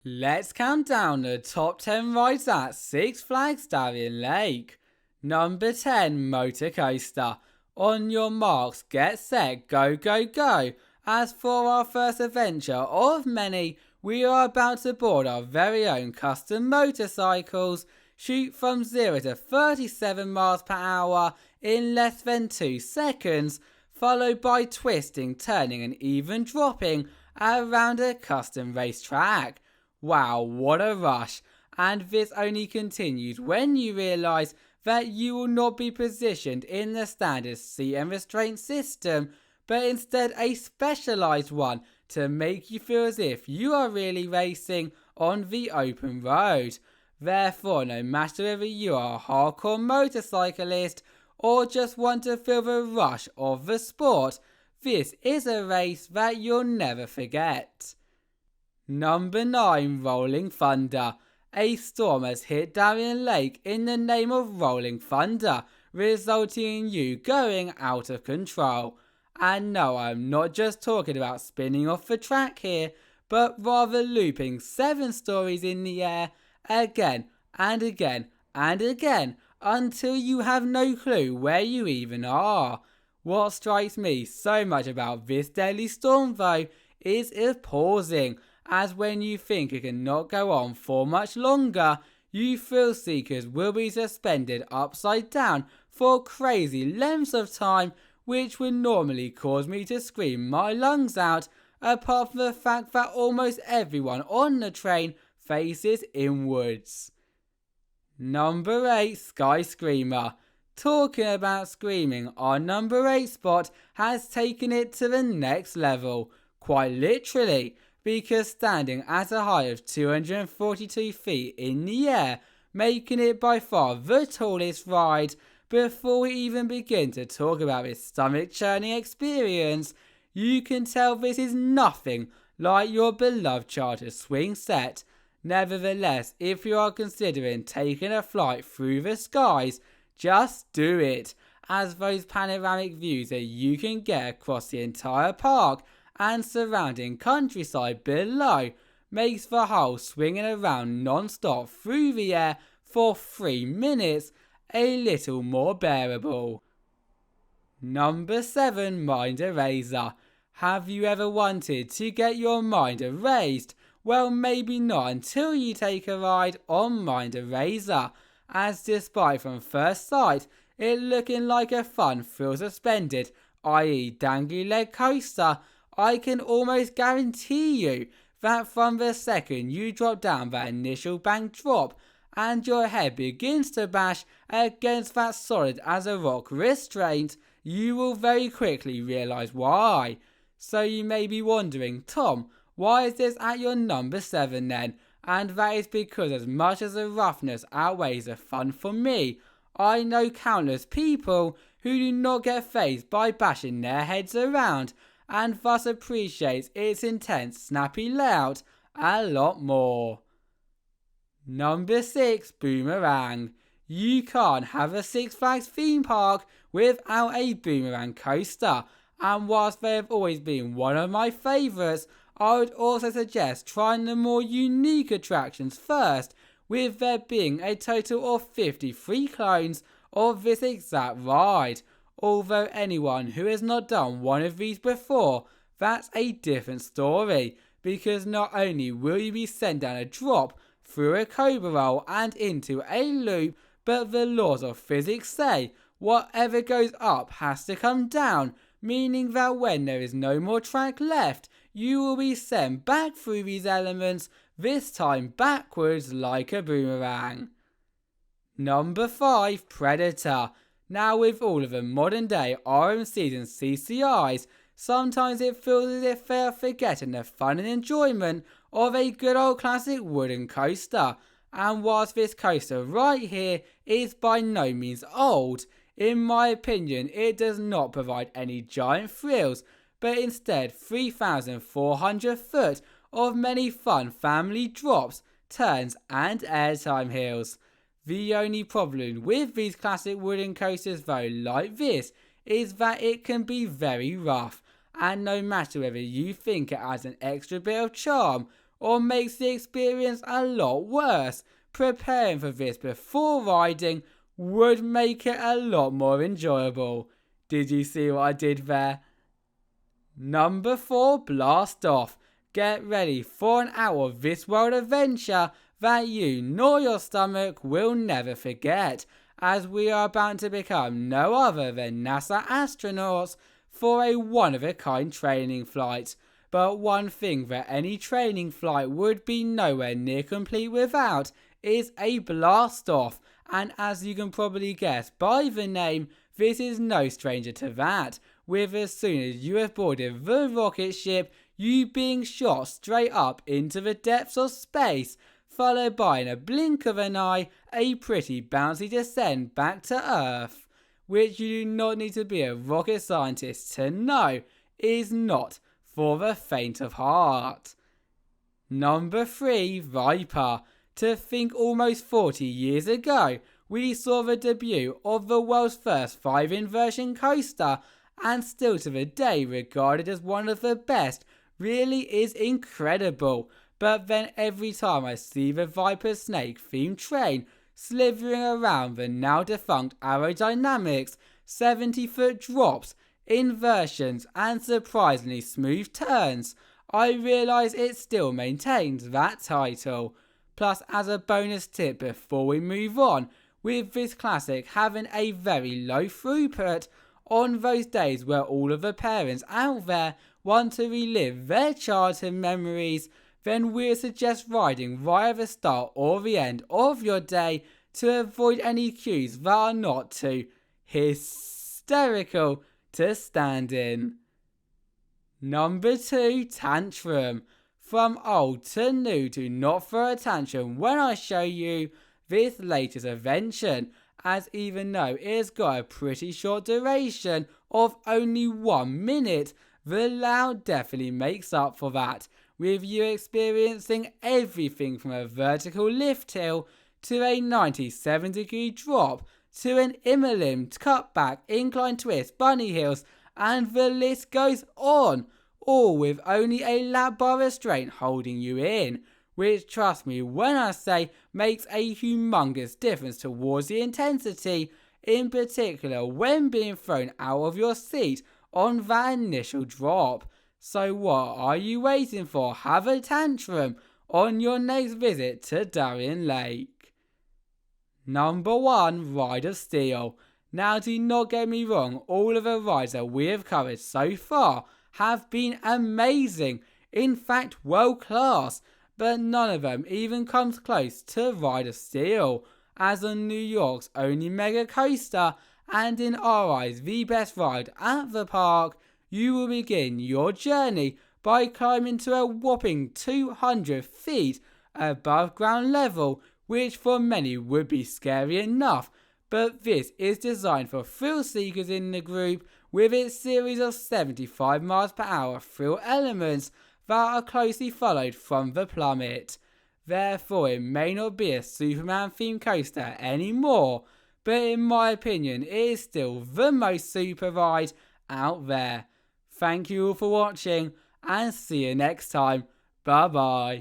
Let's count down the top 10 rides at Six Flags Darien Lake. Number 10, Motocoaster. On your marks, get set, go, go, go. As for our first adventure of many, we are about to board our very own custom motorcycles, shoot from 0 to 37 miles per hour in less than 2 seconds, followed by twisting, turning and even dropping around a custom racetrack. Wow, what a rush. And this only continues when you realise that you will not be positioned in the standard seat and restraint system, but instead a specialised one to make you feel as if you are really racing on the open road. Therefore, no matter whether you are a hardcore motorcyclist or just want to feel the rush of the sport, this is a race that you'll never forget. Number 9, Rolling Thunder. A storm has hit Darien Lake in the name of Rolling Thunder, resulting in you going out of control. And no, I'm not just talking about spinning off the track here, but rather looping 7 stories in the air again and again and again until you have no clue where you even are. What strikes me so much about this deadly storm though is its pausing, as when you think it cannot go on for much longer, you thrill seekers will be suspended upside down for crazy lengths of time, which would normally cause me to scream my lungs out, apart from the fact that almost everyone on the train faces inwards. Number 8, Sky Screamer. Talking about screaming, our number 8 spot has taken it to the next level, quite literally, because standing at a height of 242 feet in the air, making it by far the tallest ride. Before we even begin to talk about this stomach-churning experience, you can tell this is nothing like your beloved charter swing set. Nevertheless, if you are considering taking a flight through the skies, just do it, as those panoramic views that you can get across the entire park and surrounding countryside below makes the whole swinging around non-stop through the air for 3 minutes a little more bearable. Number 7, Mind Eraser. Have you ever wanted to get your mind erased? Well, maybe not until you take a ride on Mind Eraser, as despite from first sight it looking like a fun thrill suspended, i.e. dangly leg coaster, I can almost guarantee you that from the second you drop down that initial bank drop and your head begins to bash against that solid as a rock restraint, you will very quickly realise why. So you may be wondering, Tom, why is this at your number 7 then? And that is because as much as the roughness outweighs the fun for me, I know countless people who do not get fazed by bashing their heads around and thus appreciates its intense snappy layout a lot more. Number 6, Boomerang. You can't have a Six Flags theme park without a Boomerang coaster, and whilst they have always been one of my favourites, I would also suggest trying the more unique attractions first, with there being a total of 53 clones of this exact ride. Although anyone who has not done one of these before, that's a different story, because not only will you be sent down a drop through a cobra roll and into a loop, but the laws of physics say whatever goes up has to come down, meaning that when there is no more track left, you will be sent back through these elements, this time backwards like a boomerang. Number 5, Predator. Now with all of the modern day RMCs and CCIs, sometimes it feels as if they are forgetting the fun and enjoyment of a good old classic wooden coaster. And whilst this coaster right here is by no means old, in my opinion it does not provide any giant thrills, but instead 3,400 foot of many fun family drops, turns and airtime hills. The only problem with these classic wooden coasters though like this is that it can be very rough, and no matter whether you think it adds an extra bit of charm or makes the experience a lot worse. Preparing for this before riding would make it a lot more enjoyable. Did you see what I did there? Number 4, Blast Off. Get ready for an out of this world adventure that you nor your stomach will never forget, as we are about to become no other than NASA astronauts for a one-of-a-kind training flight. But one thing that any training flight would be nowhere near complete without is a blast off, and as you can probably guess by the name, this is no stranger to that, with as soon as you have boarded the rocket ship, you being shot straight up into the depths of space, followed by in a blink of an eye, a pretty bouncy descent back to Earth, which you do not need to be a rocket scientist to know is not for the faint of heart. Number 3, Viper. To think almost 40 years ago, we saw the debut of the world's first 5-inversion coaster, and still to the day regarded as one of the best, really is incredible. But then every time I see the Viper Snake themed train slithering around the now defunct aerodynamics, 70-foot drops, inversions and surprisingly smooth turns, I realise it still maintains that title. Plus, as a bonus tip before we move on, with this classic having a very low throughput, on those days where all of the parents out there want to relive their childhood memories, then we suggest riding via the start or the end of your day to avoid any queues that are not too hysterical to stand in. Number 2, Tantrum. From old to new, do not throw a tantrum when I show you this latest invention, as even though it has got a pretty short duration of only 1 minute, the layout definitely makes up for that, with you experiencing everything from a vertical lift hill to a 97-degree drop to an Immerlim cutback, incline twist, bunny hills, and the list goes on, all with only a lap bar restraint holding you in, which, trust me when I say, makes a humongous difference towards the intensity, in particular when being thrown out of your seat on that initial drop. So what are you waiting for? Have a tantrum on your next visit to Darien Lake. Number 1, Ride of Steel. Now do not get me wrong, all of the rides that we have covered so far have been amazing, in fact world class, but none of them even comes close to Ride of Steel, as on New York's only mega coaster, and in our eyes the best ride at the park, you will begin your journey by climbing to a whopping 200 feet above ground level, which for many would be scary enough, but this is designed for thrill seekers in the group, with its series of 75 miles per hour thrill elements that are closely followed from the plummet. Therefore it may not be a Superman themed coaster anymore, but in my opinion it is still the most super ride out there. Thank you all for watching, and see you next time. Bye bye.